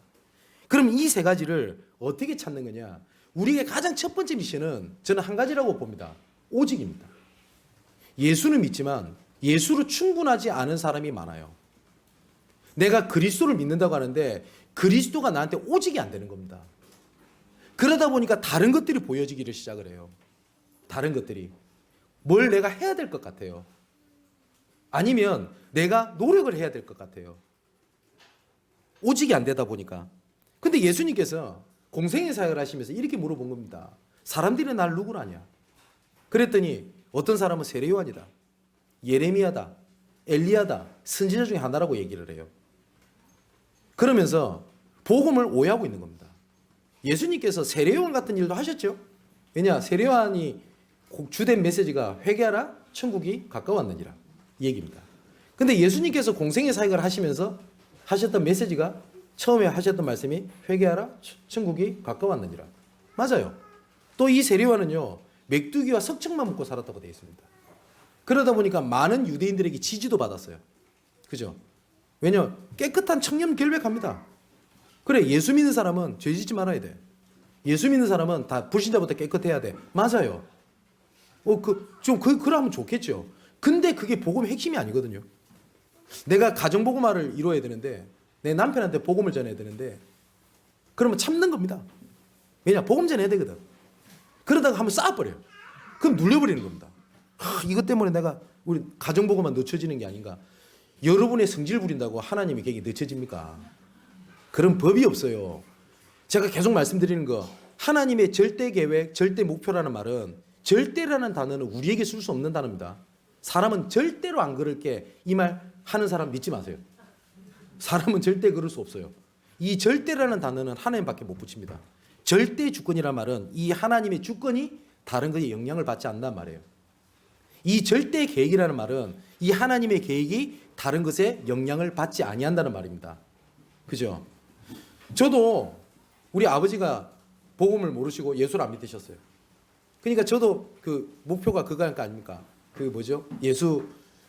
그럼 이 3가지를 어떻게 찾는 거냐? 우리의 가장 첫 번째 미션은 저는 한 가지라고 봅니다. 오직입니다. 예수는 믿지만 예수로 충분하지 않은 사람이 많아요. 내가 그리스도를 믿는다고 하는데 그리스도가 나한테 오직이 안 되는 겁니다. 그러다 보니까 다른 것들이 보여지기를 시작을 해요. 다른 것들이. 뭘 내가 해야 될 것 같아요. 아니면 내가 노력을 해야 될 것 같아요. 오직이 안 되다 보니까. 근데 예수님께서 공생의 사역을 하시면서 이렇게 물어본 겁니다. 사람들이 날 누구로 아냐? 그랬더니 어떤 사람은 세례 요한이다, 예레미야다, 엘리야다, 선지자 중에 하나라고 얘기를 해요. 그러면서 복음을 오해하고 있는 겁니다. 예수님께서 세례 요한 같은 일도 하셨죠. 왜냐? 세례 요한이 주된 메시지가 회개하라, 천국이 가까웠느니라 이 얘기입니다. 근데 예수님께서 공생의 사역을 하시면서 하셨던 메시지가 처음에 하셨던 말씀이 회개하라, 천국이 가까웠느니라. 맞아요. 또 이 세례 요한은요, 맥두기와 석청만 먹고 살았다고 되어 있습니다. 그러다 보니까 많은 유대인들에게 지지도 받았어요. 그죠? 왜냐? 깨끗한 청렴 결백합니다. 그래, 예수 믿는 사람은 죄 짓지 말아야 돼. 예수 믿는 사람은 다 불신자부터 깨끗해야 돼. 맞아요. 그러면 좋겠죠. 근데 그게 복음의 핵심이 아니거든요. 내가 가정복음화를 이루어야 되는데, 내 남편한테 복음을 전해야 되는데, 그러면 참는 겁니다. 왜냐? 복음 전해야 되거든. 그러다가 한번 쌓아버려요. 그럼 눌려버리는 겁니다. 이것 때문에 내가 우리 가정복음만 늦춰지는 게 아닌가. 여러분의 성질 부린다고 하나님이 계획이 늦춰집니까? 그런 법이 없어요. 제가 계속 말씀드리는 거, 하나님의 절대 계획, 절대 목표라는 말은, 절대라는 단어는 우리에게 쓸 수 없는 단어입니다. 사람은 절대로 안 그럴게, 이 말 하는 사람 믿지 마세요. 사람은 절대 그럴 수 없어요. 이 절대라는 단어는 하나님밖에 못 붙입니다. 절대 주권이란 말은 이 하나님의 주권이 다른 것에 영향을 받지 않는단 말이에요. 이 절대 계획이라는 말은 이 하나님의 계획이 다른 것에 영향을 받지 아니한다는 말입니다. 그죠? 저도 우리 아버지가 복음을 모르시고 예수를 안 믿으셨어요. 그러니까 저도 그 목표가 그거 아닙니까? 그 뭐죠? 예수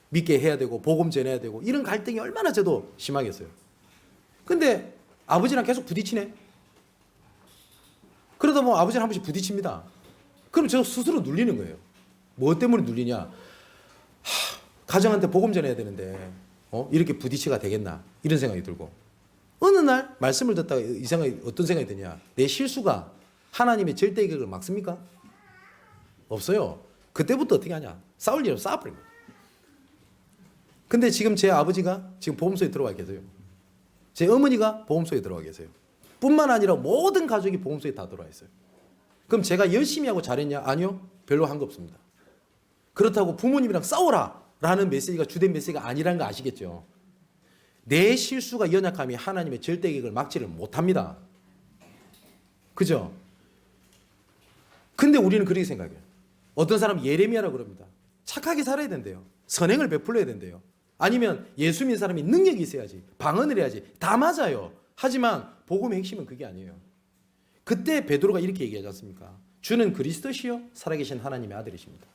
믿게 해야 되고 복음 전해야 되고 이런 갈등이 얼마나 저도 심하겠어요. 근데 아버지랑 계속 부딪히네. 그러다 보면 아버지랑 한 번씩 부딪힙니다. 그럼 저 스스로 눌리는 거예요. 뭐 때문에 눌리냐? 가정한테 복음 전해야 되는데 이렇게 부딪히가 되겠나? 이런 생각이 들고, 어느 날 말씀을 듣다가 이 생각이, 어떤 생각이 드냐? 내 실수가 하나님의 절대 계획을 막습니까? 없어요. 그때부터 어떻게 하냐? 싸울 일은 싸워버린 거예요. 근데 지금 제 아버지가 지금 보험소에 들어와 계세요. 제 어머니가 보험소에 들어와 계세요. 뿐만 아니라 모든 가족이 보험소에 다 들어와 있어요. 그럼 제가 열심히 하고 잘했냐? 아니요. 별로 한 거 없습니다. 그렇다고 부모님이랑 싸워라 라는 메시지가 주된 메시지가 아니라는 거 아시겠죠? 내 실수가 연약함이 하나님의 절대 계획을 막지를 못합니다. 그죠? 근데 우리는 그렇게 생각해요. 어떤 사람 예레미야라고 그럽니다. 착하게 살아야 된대요. 선행을 베풀어야 된대요. 아니면 예수 믿는 사람이 능력이 있어야지, 방언을 해야지. 다 맞아요. 하지만 복음의 핵심은 그게 아니에요. 그때 베드로가 이렇게 얘기하지 않습니까? 주는 그리스도시요 살아계신 하나님의 아들이십니다.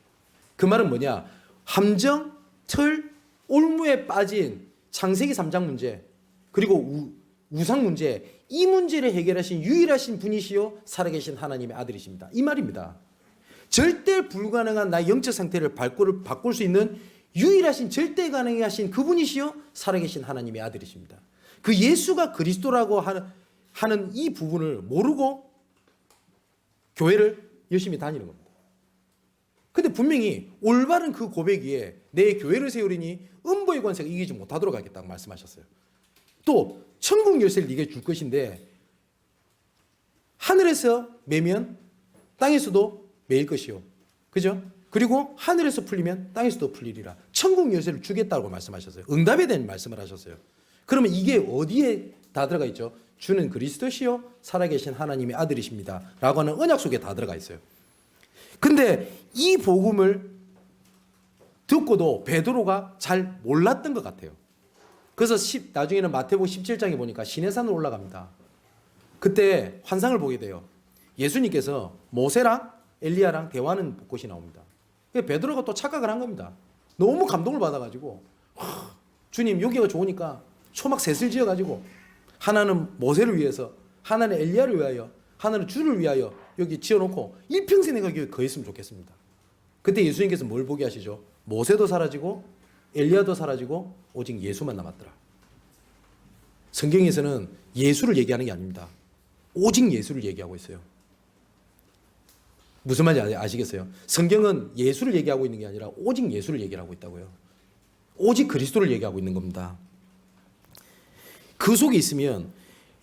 그 말은 뭐냐? 함정, 틀, 올무에 빠진 창세기 3장 문제, 그리고 우상 문제, 이 문제를 해결하신 유일하신 분이시요 살아계신 하나님의 아들이십니다. 이 말입니다. 절대 불가능한 나의 영적 상태를 바꿀 수 있는 유일하신 절대 가능하신 그분이시요 살아계신 하나님의 아들이십니다. 그 예수가 그리스도라고 하는 이 부분을 모르고 교회를 열심히 다니는 겁니다. 근데 분명히 올바른 그 고백 위에 내 교회를 세우리니 음보의 권세가 이기지 못하도록 하겠다고 말씀하셨어요. 또 천국 열쇠를 네게 줄 것인데 하늘에서 매면 땅에서도 매일 것이요. 그죠? 그리고 하늘에서 풀리면 땅에서도 풀리리라. 천국 열쇠를 주겠다고 말씀하셨어요. 응답에 대한 말씀을 하셨어요. 그러면 이게 어디에 다 들어가 있죠? 주는 그리스도시요 살아계신 하나님의 아들이십니다 라고 하는 언약 속에 다 들어가 있어요. 근데 이 복음을 듣고도 베드로가 잘 몰랐던 것 같아요. 그래서 나중에는 마태복음 17장에 보니까 시내산으로 올라갑니다. 그때 환상을 보게 돼요. 예수님께서 모세랑 엘리야랑 대화하는 곳이 나옵니다. 베드로가 또 착각을 한 겁니다. 너무 감동을 받아가지고 주님 여기가 좋으니까 초막 셋을 지어가지고 하나는 모세를 위해서, 하나는 엘리야를 위하여, 하나는 주를 위하여 여기 지어놓고 일평생 내가 여기 거했으면 좋겠습니다. 그때 예수님께서 뭘 보게 하시죠? 모세도 사라지고 엘리야도 사라지고 오직 예수만 남았더라. 성경에서는 예수를 얘기하는 게 아닙니다. 오직 예수를 얘기하고 있어요. 무슨 말인지 아시겠어요? 성경은 예수를 얘기하고 있는 게 아니라 오직 예수를 얘기하고 있다고요. 오직 그리스도를 얘기하고 있는 겁니다. 그 속에 있으면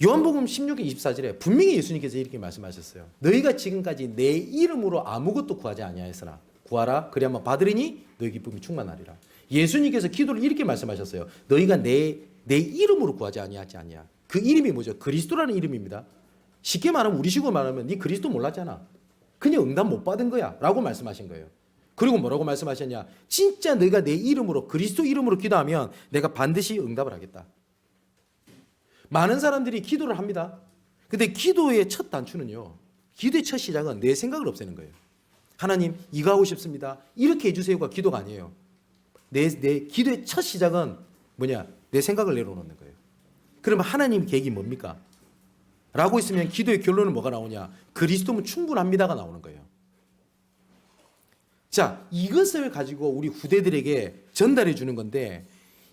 요한복음 16장 24절에 분명히 예수님께서 이렇게 말씀하셨어요. 너희가 지금까지 내 이름으로 아무것도 구하지 아니하였으나 구하라 그리하면 받으리니 너희 기쁨이 충만하리라. 예수님께서 기도를 이렇게 말씀하셨어요. 너희가 내 이름으로 구하지 아니하지 아니야. 그 이름이 뭐죠? 그리스도라는 이름입니다. 쉽게 말하면 우리식으로 말하면 네 그리스도 몰랐잖아. 그냥 응답 못 받은 거야 라고 말씀하신 거예요. 그리고 뭐라고 말씀하셨냐? 진짜 너희가 내 이름으로 그리스도 이름으로 기도하면 내가 반드시 응답을 하겠다. 많은 사람들이 기도를 합니다. 근데 기도의 첫 단추는요. 기도의 첫 시작은 내 생각을 없애는 거예요. 하나님 이거 하고 싶습니다. 이렇게 해주세요가 기도가 아니에요. 내 기도의 첫 시작은 뭐냐? 내 생각을 내려놓는 거예요. 그러면 하나님 계획이 뭡니까? 라고 있으면 기도의 결론은 뭐가 나오냐? 그리스도면 충분합니다가 나오는 거예요. 자, 이것을 가지고 우리 후대들에게 전달해 주는 건데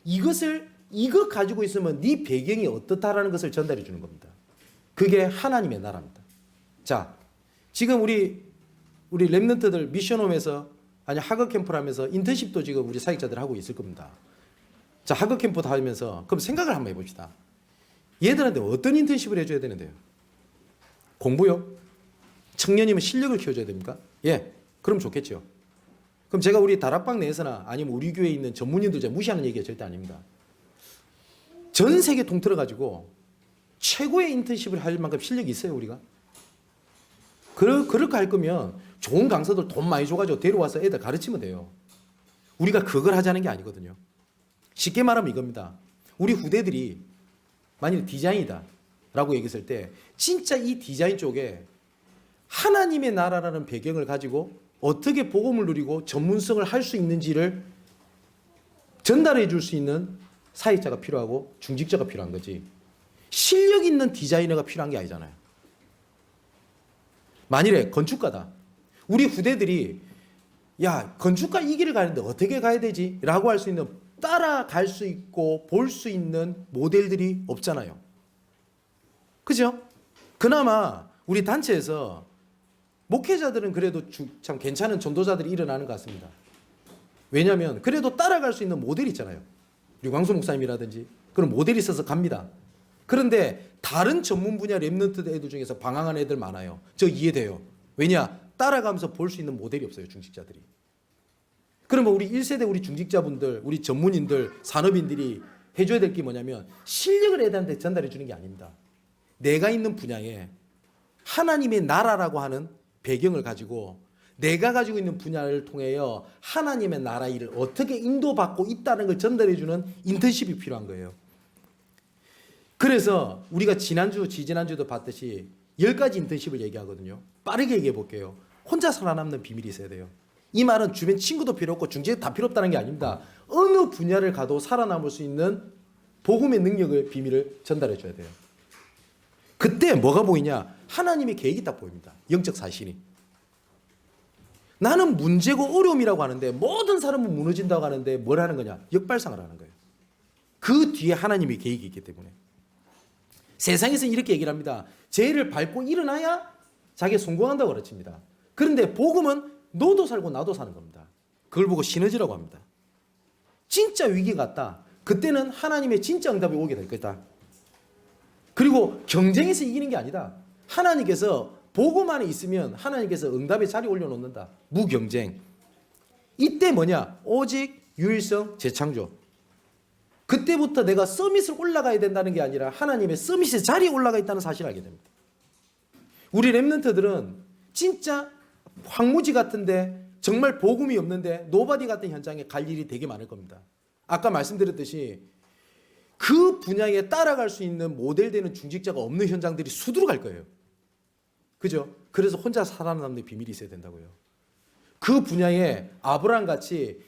이거 가지고 있으면 네 배경이 어떻다라는 것을 전달해 주는 겁니다. 그게 하나님의 나라입니다. 자, 지금 우리 랩런트들 미션홈에서 아니 학업 캠프를 하면서 인턴십도 지금 우리 사역자들 하고 있을 겁니다. 자, 학업 캠프도 하면서 그럼 생각을 한번 해봅시다. 얘들한테 어떤 인턴십을 해줘야 되는데요? 공부요? 청년이면 실력을 키워줘야 됩니까? 예, 그럼 좋겠죠. 그럼 제가 우리 다락방 내에서나 아니면 우리 교회에 있는 전문인들 제가 무시하는 얘기가 절대 아닙니다. 전 세계 통틀어 가지고 최고의 인턴십을 할 만큼 실력이 있어요 우리가? 그렇게 할 거면 좋은 강사들 돈 많이 줘가지고 데려와서 애들 가르치면 돼요. 우리가 그걸 하자는 게 아니거든요. 쉽게 말하면 이겁니다. 우리 후대들이 만일 디자인이다 라고 얘기했을 때 진짜 이 디자인 쪽에 하나님의 나라라는 배경을 가지고 어떻게 복음을 누리고 전문성을 할 수 있는지를 전달해 줄 수 있는 사역자가 필요하고 중직자가 필요한 거지 실력 있는 디자이너가 필요한 게 아니잖아요. 만일에 건축가다. 우리 후대들이 야 건축가 이 길을 가는데 어떻게 가야 되지? 라고 할 수 있는 따라갈 수 있고 볼 수 있는 모델들이 없잖아요. 그죠? 그나마 우리 단체에서 목회자들은 그래도 참 괜찮은 전도자들이 일어나는 것 같습니다. 왜냐하면 그래도 따라갈 수 있는 모델이 있잖아요. 우리 광수 목사님이라든지 그런 모델이 있어서 갑니다. 그런데 다른 전문 분야 랩런트 애들 중에서 방황하는 애들 많아요. 저 이해돼요. 왜냐? 따라가면서 볼 수 있는 모델이 없어요. 중직자들이. 그러면 우리 1세대 우리 중직자분들, 우리 전문인들, 산업인들이 해줘야 될 게 뭐냐면 실력을 애들한테 전달해 주는 게 아닙니다. 내가 있는 분야에 하나님의 나라라고 하는 배경을 가지고 내가 가지고 있는 분야를 통하여 하나님의 나라 일을 어떻게 인도받고 있다는 걸 전달해 주는 인턴십이 필요한 거예요. 그래서 우리가 지지난주도 봤듯이 10가지 인턴십을 얘기하거든요. 빠르게 얘기해 볼게요. 혼자 살아남는 비밀이 있어야 돼요. 이 말은 주변 친구도 필요 없고 중재도 다 필요 없다는 게 아닙니다. 어느 분야를 가도 살아남을 수 있는 복음의 능력을 비밀을 전달해 줘야 돼요. 그때 뭐가 보이냐? 하나님의 계획이 딱 보입니다. 영적 사실이. 나는 문제고 어려움이라고 하는데 모든 사람은 무너진다고 하는데 뭘 하는 거냐? 역발상을 하는 거예요. 그 뒤에 하나님의 계획이 있기 때문에. 세상에서 이렇게 얘기를 합니다. 죄를 밟고 일어나야 자기가 성공한다고 가르칩니다. 그런데 복음은 너도 살고 나도 사는 겁니다. 그걸 보고 시너지라고 합니다. 진짜 위기가 왔다. 그때는 하나님의 진짜 응답이 오게 될 거다. 그리고 경쟁에서 이기는 게 아니다. 하나님께서 복음 안에 있으면 하나님께서 응답의 자리에 올려놓는다. 무경쟁. 이때 뭐냐? 오직 유일성 재창조. 그때부터 내가 서밋을 올라가야 된다는 게 아니라 하나님의 서밋의 자리에 올라가 있다는 사실을 알게 됩니다. 우리 랩런트들은 진짜 황무지 같은데 정말 복음이 없는데 노바디 같은 현장에 갈 일이 되게 많을 겁니다. 아까 말씀드렸듯이 그 분야에 따라갈 수 있는 모델되는 중직자가 없는 현장들이 수두룩 갈 거예요. 그죠? 그래서 혼자 살아남는 비밀이 있어야 된다고요. 그 분야에 아브라함 같이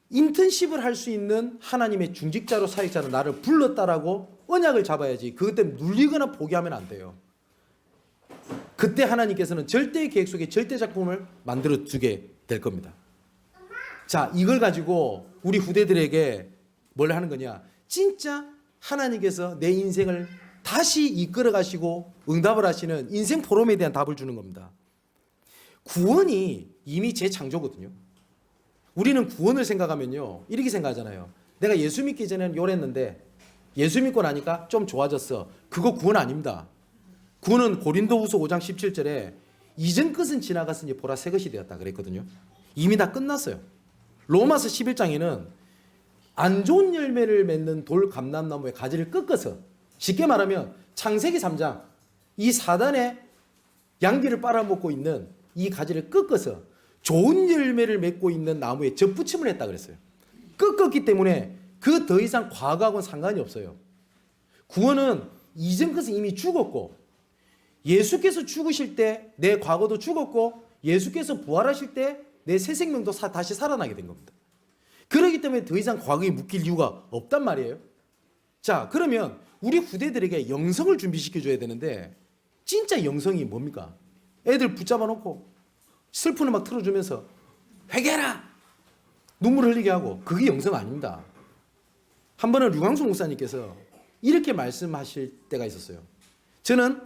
인턴십을 할 수 있는 하나님의 중직자로 사역자는 나를 불렀다라고 언약을 잡아야지. 그것 때문에 눌리거나 포기하면 안 돼요. 그때 하나님께서는 절대의 계획 속에 절대 작품을 만들어 주게 될 겁니다. 자, 이걸 가지고 우리 후대들에게 뭘 하는 거냐? 진짜 하나님께서 내 인생을 다시 이끌어 가시고 응답을 하시는 인생 포럼에 대한 답을 주는 겁니다. 구원이 이미 재창조거든요. 우리는 구원을 생각하면요, 이렇게 생각하잖아요. 내가 예수 믿기 전에는 요랬는데 예수 믿고 나니까 좀 좋아졌어. 그거 구원 아닙니다. 구원은 고린도후서 5장 17절에 이전 것은 지나갔으니 보라 새 것이 되었다 그랬거든요. 이미 다 끝났어요. 로마서 11장에는 안 좋은 열매를 맺는 돌 감람나무의 가지를 꺾어서, 쉽게 말하면 창세기 3장 이 사단의 양기를 빨아먹고 있는 이 가지를 꺾어서 좋은 열매를 맺고 있는 나무에 접붙임을 했다 그랬어요. 꺾었기 때문에 그 더 이상 과거하고는 상관이 없어요. 구원은 이전 것은 이미 죽었고, 예수께서 죽으실 때 내 과거도 죽었고, 예수께서 부활하실 때 내 새 생명도 다시 살아나게 된 겁니다. 그렇기 때문에 더 이상 과거에 묶일 이유가 없단 말이에요. 자, 그러면 우리 후대들에게 영성을 준비시켜줘야 되는데, 진짜 영성이 뭡니까? 애들 붙잡아 놓고 슬픈 음악 틀어주면서 회개해라! 눈물 흘리게 하고, 그게 영성 아닙니다. 한 번은 류광수 목사님께서 이렇게 말씀하실 때가 있었어요. 저는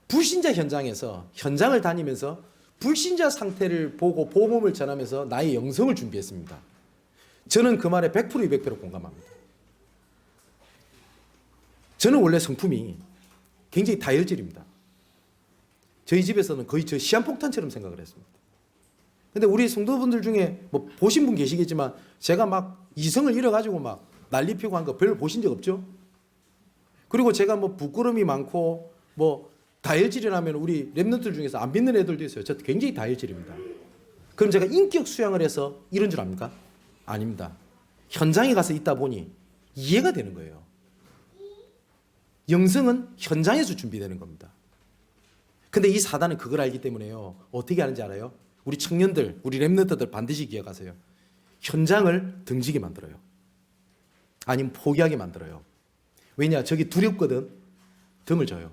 불신자 현장에서 현장을 다니면서 불신자 상태를 보고 복음을 전하면서 나의 영성을 준비했습니다. 저는 그 말에 100% 200% 공감합니다. 저는 원래 성품이 굉장히 다혈질입니다. 저희 집에서는 거의 저 시한폭탄처럼 생각을 했습니다. 근데 우리 성도분들 중에 뭐 보신 분 계시겠지만 제가 막 이성을 잃어가지고 막 난리 피고 한 거 별로 보신 적 없죠? 그리고 제가 뭐 부끄러움이 많고 뭐 다혈질이라면 우리 랩런트들 중에서 안 믿는 애들도 있어요. 저 굉장히 다혈질입니다. 그럼 제가 인격 수양을 해서 이런 줄 압니까? 아닙니다. 현장에 가서 있다 보니 이해가 되는 거예요. 영성은 현장에서 준비되는 겁니다. 근데 이 사단은 그걸 알기 때문에요. 어떻게 하는지 알아요? 우리 청년들, 우리 랩런트들 반드시 기억하세요. 현장을 등지게 만들어요. 아니면 포기하게 만들어요. 왜냐? 저기 두렵거든. 등을 져요.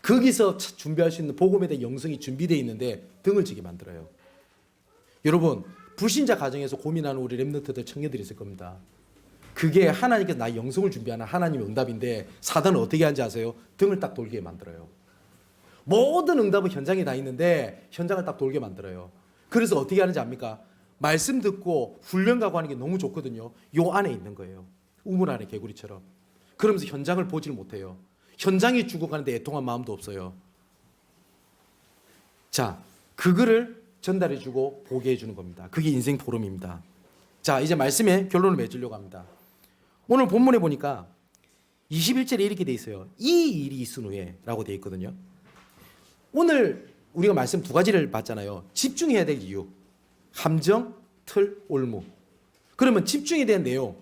거기서 준비할 수 있는 복음에 대한 영성이 준비되어 있는데 등을 지게 만들어요. 여러분, 불신자 가정에서 고민하는 우리 랩런트들 청년들이 있을 겁니다. 그게 하나님께서 나의 영성을 준비하는 하나님의 응답인데 사단은 어떻게 하는지 아세요? 등을 딱 돌게 만들어요. 모든 응답은 현장에 다 있는데 현장을 딱 돌게 만들어요. 그래서 어떻게 하는지 압니까? 말씀 듣고 훈련 가고 하는 게 너무 좋거든요. 요 안에 있는 거예요. 우물 안에 개구리처럼. 그러면서 현장을 보질 못해요. 현장이 죽어가는데 애통한 마음도 없어요. 자, 그거를 전달해주고 보게 해주는 겁니다. 그게 인생 포럼입니다. 자, 이제 말씀의 결론을 맺으려고 합니다. 오늘 본문에 보니까 21절에 이렇게 돼 있어요. 이 일이 있은 후에 라고 돼 있거든요. 오늘 우리가 말씀 두 가지를 봤잖아요. 집중해야 될 이유. 함정, 틀, 올무. 그러면 집중에 대한 내용,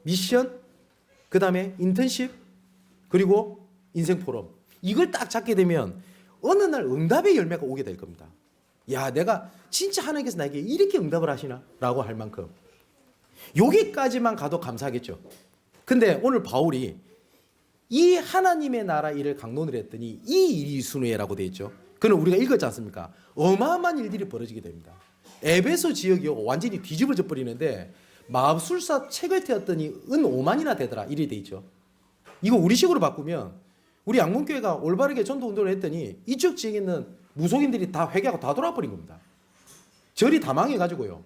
미션, 그 다음에 인턴십, 그리고 인생 포럼. 이걸 딱 잡게 되면 어느 날 응답의 열매가 오게 될 겁니다. 야, 내가 진짜 하나님께서 나에게 이렇게 응답을 하시나? 라고 할 만큼. 여기까지만 가도 감사하겠죠. 근데 오늘 바울이 이 하나님의 나라 일을 강론을 했더니 이 일이 순회라고 되어 있죠. 그는 우리가 읽었지 않습니까? 어마어마한 일들이 벌어지게 됩니다. 에베소 지역이 완전히 뒤집어져 버리는데 마술사 책을 태웠더니 은 5만이나 되더라. 이래 돼 있죠. 이거 우리식으로 바꾸면 우리 양문교회가 올바르게 전도운동을 했더니 이쪽 지역에 있는 무속인들이 다 회개하고 다 돌아버린 겁니다. 절이 다 망해가지고요.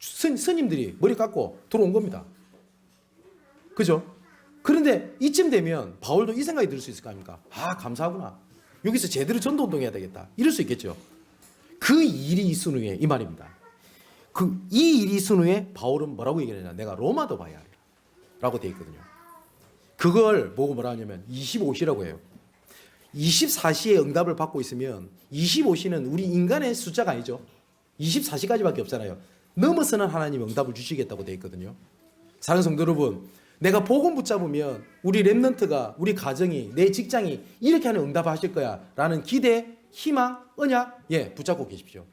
스님들이 머리 깎고 들어온 겁니다. 그죠? 그런데 이쯤 되면 바울도 이 생각이 들 수 있을 거 아닙니까? 아, 감사하구나. 여기서 제대로 전도운동해야 되겠다. 이럴 수 있겠죠. 그 일이 있은 후에 이 말입니다. 이 일이 있은 후에 바울은 뭐라고 얘기하냐? 내가 로마도 봐야 하리라 라고 되어 있거든요. 그걸 보고 뭐라 하냐면 25시라고 해요. 24시에 응답을 받고 있으면 25시는 우리 인간의 숫자가 아니죠. 24시까지밖에 없잖아요. 넘어서는 하나님이 응답을 주시겠다고 되어 있거든요. 사랑하는 성도 여러분, 내가 복음 붙잡으면 우리 랩런트가, 우리 가정이, 내 직장이 이렇게 하는 응답을 하실 거야 라는 기대, 희망, 언약, 붙잡고 계십시오.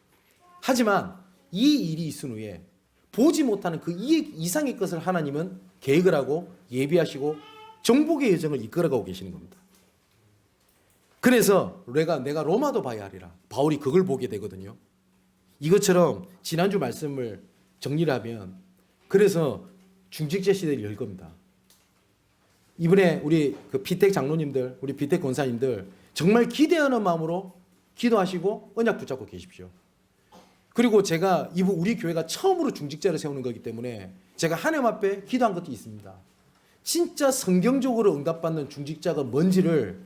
하지만 이 일이 있은 후에 보지 못하는 그 이상의 것을 하나님은 계획을 하고 예비하시고 정복의 여정을 이끌어가고 계시는 겁니다. 그래서 내가 로마도 봐야 하리라. 바울이 그걸 보게 되거든요. 이것처럼 지난주 말씀을 정리를 하면 그래서 중직제 시대를 열 겁니다. 이번에 우리 그 비택 장로님들, 우리 비택 권사님들 정말 기대하는 마음으로 기도하시고 언약 붙잡고 계십시오. 그리고 제가 우리 교회가 처음으로 중직자를 세우는 거기 때문에 제가 하나님 앞에 기도한 것도 있습니다. 진짜 성경적으로 응답받는 중직자가 뭔지를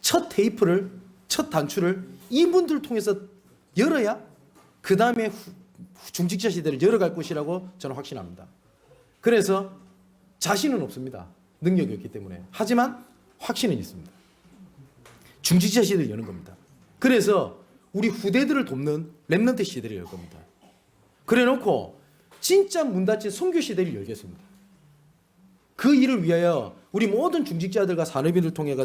첫 테이프를, 첫 단추를 이분들 통해서 열어야 그 다음에 중직자 시대를 열어갈 것이라고 저는 확신합니다. 그래서 자신은 없습니다. 능력이 없기 때문에. 하지만 확신은 있습니다. 중직자 시대를 여는 겁니다. 그래서 우리 후대들을 돕는 렘넌트 시대를 열 겁니다. 그래 놓고 진짜 문 닫힌 선교 시대를 열겠습니다. 그 일을 위하여 우리 모든 중직자들과 산업인을 통해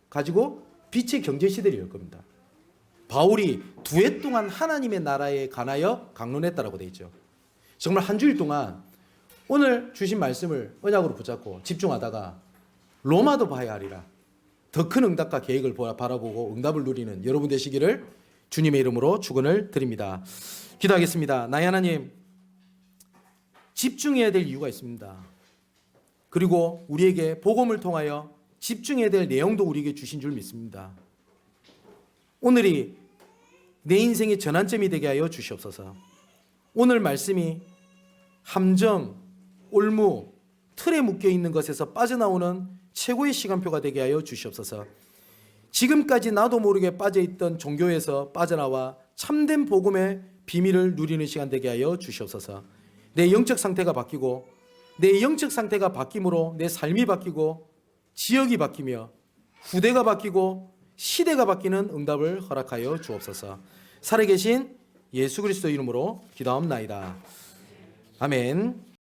가지고 빛의 경제 시대를 열 겁니다. 바울이 2해 동안 하나님의 나라에 관하여 강론했다라고 되어 있죠. 정말 한 주일 동안 오늘 주신 말씀을 언약으로 붙잡고 집중하다가 로마도 봐야 하리라. 더 큰 응답과 계획을 바라보고 응답을 누리는 여러분 되시기를 주님의 이름으로 축원을 드립니다. 기도하겠습니다. 나의 하나님, 집중해야 될 이유가 있습니다. 그리고 우리에게 복음을 통하여 집중해야 될 내용도 우리에게 주신 줄 믿습니다. 오늘이 내 인생의 전환점이 되게 하여 주시옵소서. 오늘 말씀이 함정, 올무, 틀에 묶여있는 것에서 빠져나오는 최고의 시간표가 되게 하여 주시옵소서. 지금까지 나도 모르게 빠져있던 종교에서 빠져나와 참된 복음의 비밀을 누리는 시간 되게 하여 주시옵소서. 내 영적 상태가 바뀌고 내 영적 상태가 바뀜으로 내 삶이 바뀌고 지역이 바뀌며 후대가 바뀌고 시대가 바뀌는 응답을 허락하여 주옵소서. 살아계신 예수 그리스도 이름으로 기도하옵나이다. 아멘.